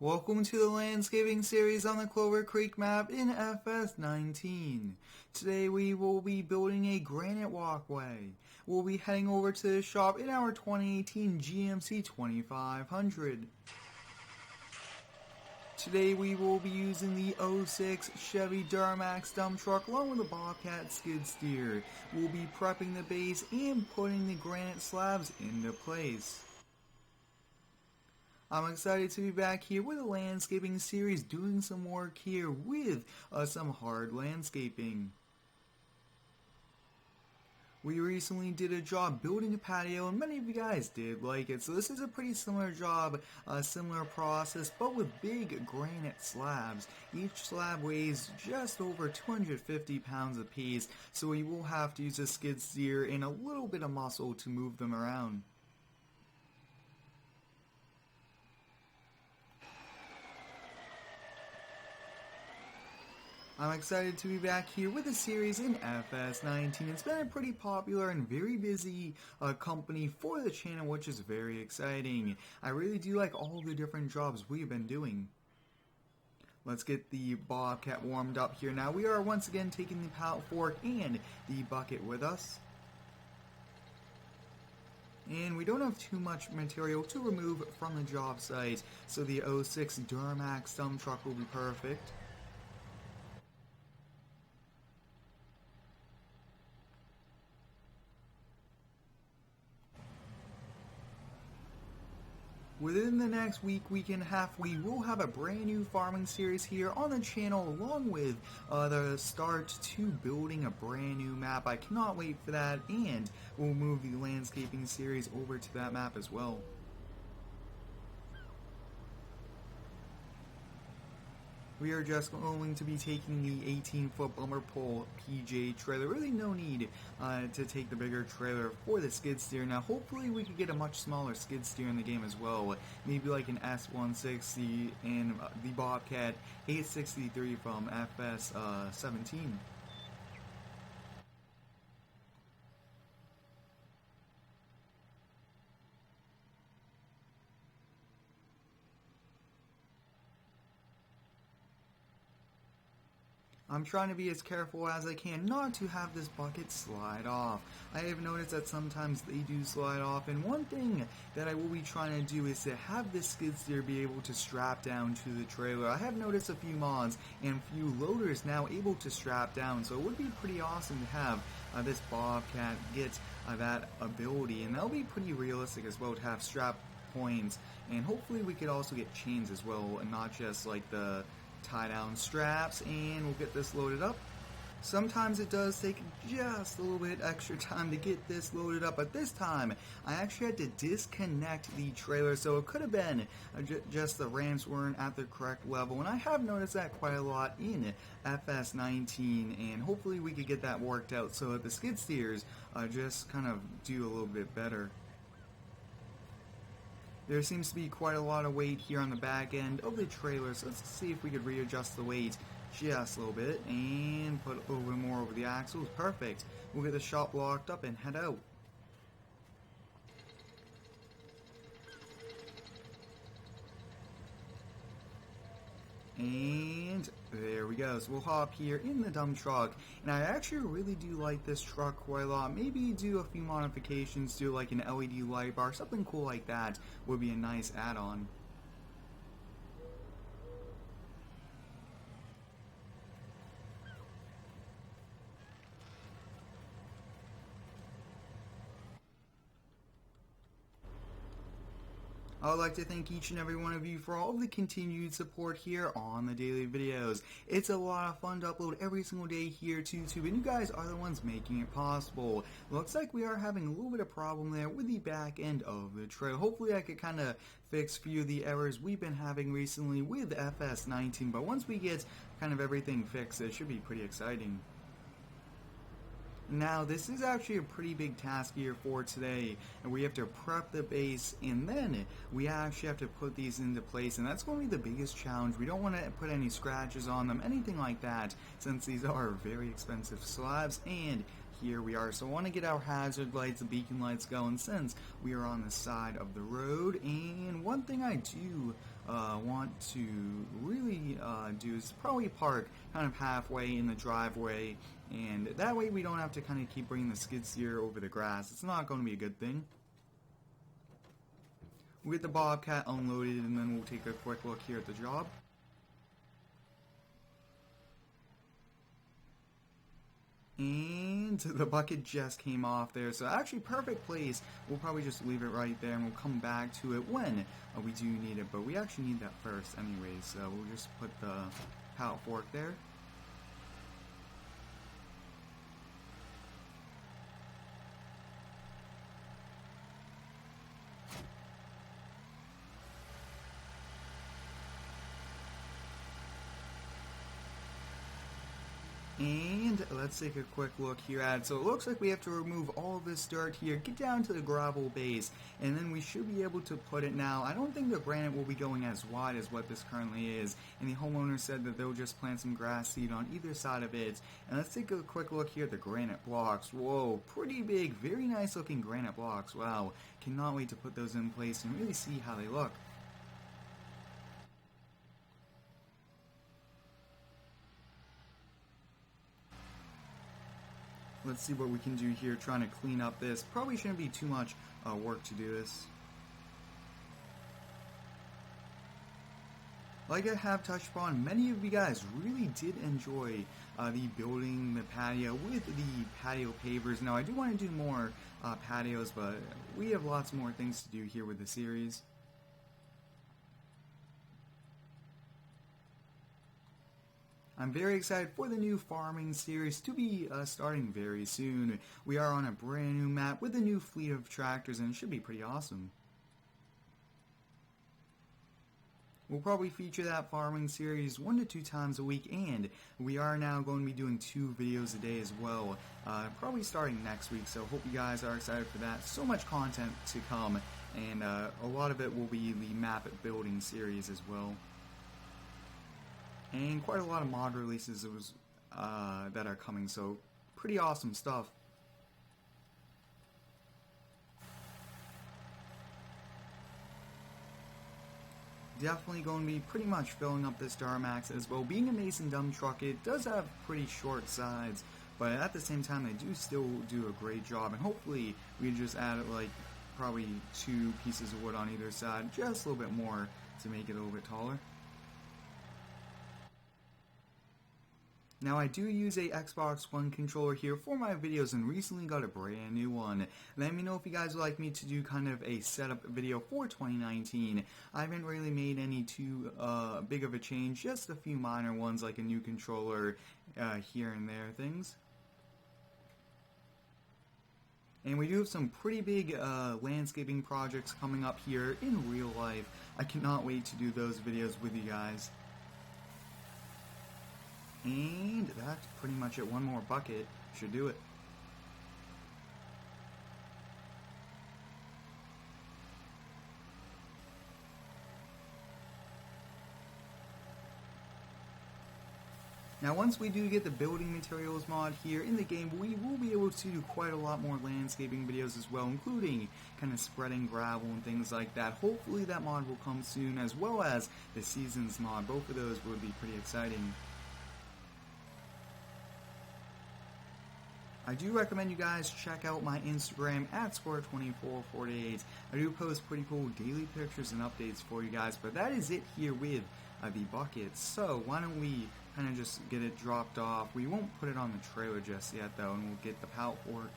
Welcome to the landscaping series on the Clover Creek map in FS19. Today we will be building a granite walkway. We'll be heading over to the shop in our 2018 GMC 2500. Today we will be using the 06 Chevy Duramax dump truck along with the Bobcat skid steer. We'll be prepping the base and putting the granite slabs into place. I'm excited to be back here with a landscaping series, doing some work here with some hard landscaping. We recently did a job building a patio and many of you guys did like it, so this is a pretty similar job, a similar process, but with big granite slabs. Each slab weighs just over 250 pounds apiece, so we will have to use a skid steer and a little bit of muscle to move them around. I'm excited to be back here with a series in FS19. It's been a pretty popular and very busy company for the channel, which is very exciting. I really do like all the different jobs we've been doing. Let's get the Bobcat warmed up here. Now we are once again taking the pallet fork and the bucket with us. And we don't have too much material to remove from the job site, so the 06 Duramax dump truck will be perfect. Within the next week and a half, we will have a brand new farming series here on the channel, along with the start to building a brand new map. I cannot wait for that, and we'll move the landscaping series over to that map as well. We are just going to be taking the 18-foot bumper pole PJ trailer. Really no need to take the bigger trailer for the skid steer. Now hopefully we could get a much smaller skid steer in the game as well. Maybe like an S160 and the Bobcat 863 from FS19. I'm trying to be as careful as I can not to have this bucket slide off. I have noticed that sometimes they do slide off, and one thing that I will be trying to do is to have this skid steer be able to strap down to the trailer. I have noticed a few mods and a few loaders now able to strap down, so it would be pretty awesome to have this Bobcat get that ability, and that'll be pretty realistic as well to have strap points, and hopefully we could also get chains as well, and not just like the tie down straps. And we'll get this loaded up. Sometimes it does take just a little bit extra time to get this loaded up, but this time I actually had to disconnect the trailer, so it could have been just the ramps weren't at the correct level, and I have noticed that quite a lot in FS19, and hopefully we could get that worked out so that the skid steers just kind of do a little bit better. There seems to be quite a lot of weight here on the back end of the trailer, so let's see if we could readjust the weight just a little bit and put a little bit more over the axles. Perfect. We'll get the shop locked up and head out. And there we go. So we'll hop here in the dump truck, and I actually really do like this truck quite a lot. Maybe do a few modifications, do like an LED light bar, something cool like that would be a nice add-on. I would like to thank each and every one of you for all of the continued support here on the daily videos. It's a lot of fun to upload every single day here to YouTube, and you guys are the ones making it possible. Looks like we are having a little bit of problem there with the back end of the trailer. Hopefully I could kind of fix a few of the errors we've been having recently with FS19, but once we get kind of everything fixed, it should be pretty exciting. Now this is actually a pretty big task here for today, and we have to prep the base, and then we actually have to put these into place, and that's going to be the biggest challenge. We don't want to put any scratches on them, anything like that, since these are very expensive slabs, and here we are. So I want to get our hazard lights, the beacon lights going, since we are on the side of the road. And one thing I do want to really do is probably park kind of halfway in the driveway, and that way we don't have to kind of keep bringing the skid steer over the grass. It's not going to be a good thing. We'll get the Bobcat unloaded, and then we'll take a quick look here at the job. And the bucket just came off there, so actually perfect place. We'll probably just leave it right there, and we'll come back to it when we do need it, but we actually need that first anyways, so we'll just put the pallet fork there. And let's take a quick look here at it. So it looks like we have to remove all of this dirt here, get down to the gravel base, and then we should be able to put it now. I don't think the granite will be going as wide as what this currently is, and the homeowner said that they'll just plant some grass seed on either side of it. And let's take a quick look here at the granite blocks. Whoa, pretty big, very nice looking granite blocks. Wow, cannot wait to put those in place and really see how they look. Let's see what we can do here, trying to clean up this. Probably shouldn't be too much work to do this. Like I have touched upon, many of you guys really did enjoy the building the patio with the patio pavers. Now I do want to do more patios, but we have lots more things to do here with the series. I'm very excited for the new farming series to be starting very soon. We are on a brand new map with a new fleet of tractors, and it should be pretty awesome. We'll probably feature that farming series 1 to 2 times a week, and we are now going to be doing 2 videos a day as well, probably starting next week, so hope you guys are excited for that. So much content to come, and a lot of it will be the map building series as well. And quite a lot of mod releases that are coming, so pretty awesome stuff. Definitely going to be pretty much filling up this Duramax as well. Being a Mason dump truck, it does have pretty short sides, but at the same time they do still do a great job, and hopefully we can just add like probably 2 pieces of wood on either side, just a little bit more to make it a little bit taller. Now I do use a Xbox One controller here for my videos and recently got a brand new one. Let me know if you guys would like me to do kind of a setup video for 2019. I haven't really made any too big of a change, just a few minor ones like a new controller here and there things. And we do have some pretty big landscaping projects coming up here in real life. I cannot wait to do those videos with you guys. And that's pretty much it. One more bucket should do it. Now once we do get the building materials mod here in the game, we will be able to do quite a lot more landscaping videos as well, including kind of spreading gravel and things like that. Hopefully that mod will come soon, as well as the seasons mod. Both of those would be pretty exciting. I do recommend you guys check out my Instagram at square2448. I do post pretty cool daily pictures and updates for you guys, but that is it here with the buckets. So why don't we kind of just get it dropped off. We won't put it on the trailer just yet though, and we'll get the pallet fork.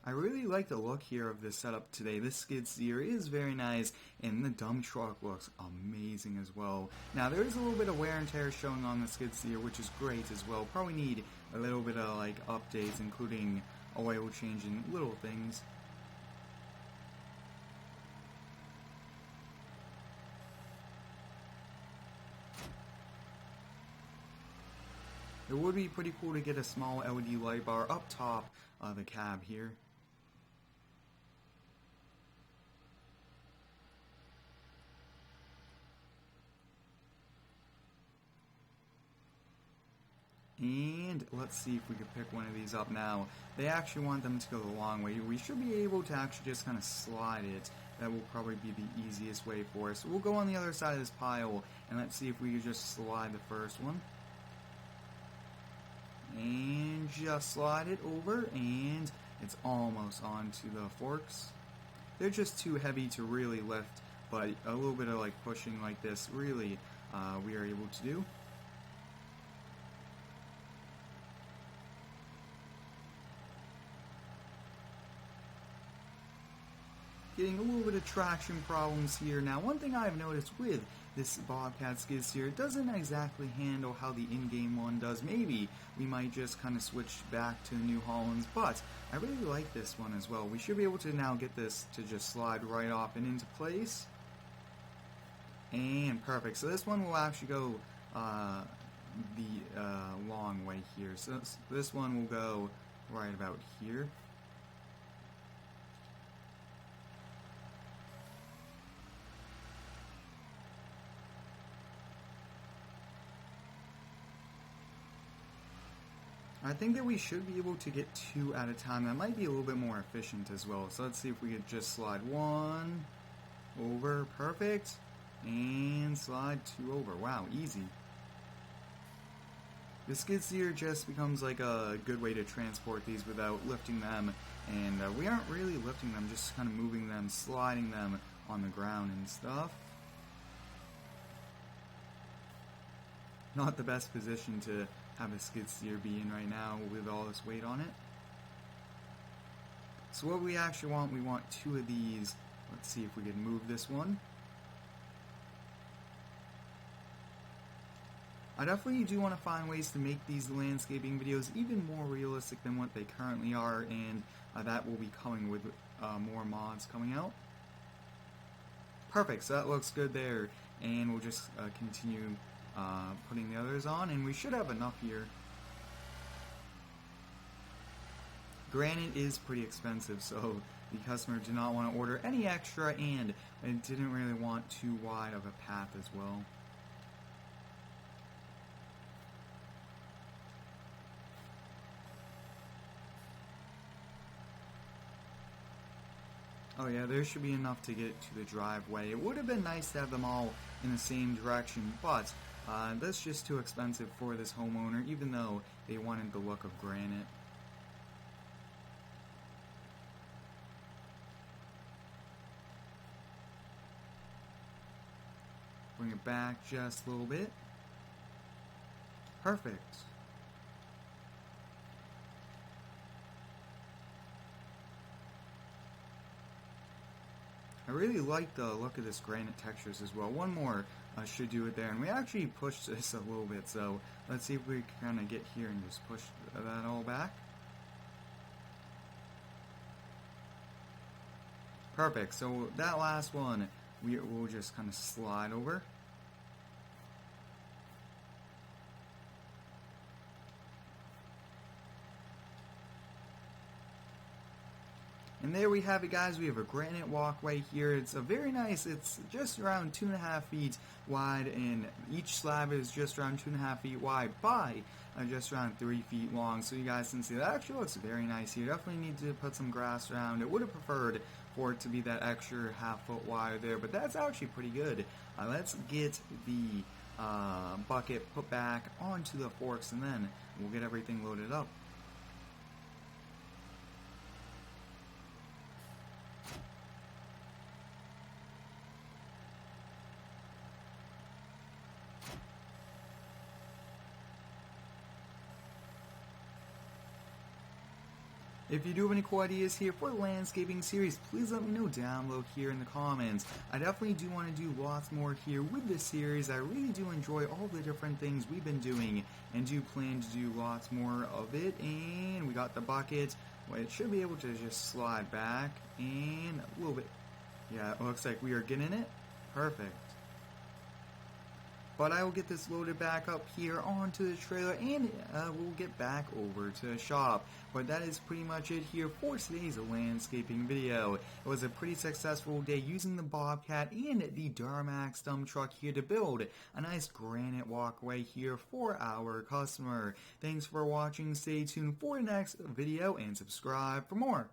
I really like the look here of this setup today. This skid steer is very nice, and the dump truck looks amazing as well. Now there is a little bit of wear and tear showing on the skid steer, which is great as well. Probably need a little bit of like updates, including oil change and little things. It would be pretty cool to get a small LED light bar up top of the cab here. And let's see if we could pick one of these up now. They actually want them to go the long way. We should be able to actually just kind of slide it. That will probably be the easiest way for us. We'll go on the other side of this pile, and let's see if we can just slide the first one. And just slide it over, and it's almost onto the forks. They're just too heavy to really lift, but a little bit of like pushing like this really we are able to do. Getting a little bit of traction problems here. Now, one thing I've noticed with this Bobcat skid steer, it doesn't exactly handle how the in-game one does. Maybe we might just kind of switch back to the New Hollands, but I really like this one as well. We should be able to now get this to just slide right off and into place. And perfect. So this one will actually go the long way here. So this one will go right about here. I think that we should be able to get 2 at a time. That might be a little bit more efficient as well. So let's see if we could just slide 1 over. Perfect. And slide 2 over. Wow, easy. The skid steer just becomes like a good way to transport these without lifting them. And we aren't really lifting them, just kind of moving them, sliding them on the ground and stuff. Not the best position to have a skid steer be in right now with all this weight on it. So what we actually want, we want 2 of these. Let's see if we can move this one. I definitely do want to find ways to make these landscaping videos even more realistic than what they currently are, and that will be coming with more mods coming out. Perfect, so that looks good there, and we'll just continue putting the others on, and we should have enough here. Granite is pretty expensive, so the customer did not want to order any extra, and it didn't really want too wide of a path as well. Oh yeah, there should be enough to get to the driveway. It would have been nice to have them all in the same direction, but that's just too expensive for this homeowner, even though they wanted the look of granite. Bring it back just a little bit. Perfect. I really like the look of this granite textures as well. One more should do it there, and we actually pushed this a little bit, so let's see if we can kind of get here and just push that all back. Perfect, so that last one we'll just kind of slide over. And there we have it, guys. We have a granite walkway here. It's a very nice, it's just around 2.5 feet wide, and each slab is just around 2.5 feet wide by just around 3 feet long. So you guys can see that actually looks very nice here. Definitely need to put some grass around. It would have preferred for it to be that extra half foot wide there, but that's actually pretty good. Let's get the bucket put back onto the forks, and then we'll get everything loaded up. If you do have any cool ideas here for the landscaping series, please let me know down below here in the comments. I definitely do want to do lots more here with this series. I really do enjoy all the different things we've been doing, and do plan to do lots more of it. And we got the bucket. Well, it should be able to just slide back and a little bit. Yeah, it looks like we are getting it. Perfect. But I will get this loaded back up here onto the trailer, and we'll get back over to the shop. But that is pretty much it here for today's landscaping video. It was a pretty successful day using the Bobcat and the Duramax dump truck here to build a nice granite walkway here for our customer. Thanks for watching. Stay tuned for the next video and subscribe for more.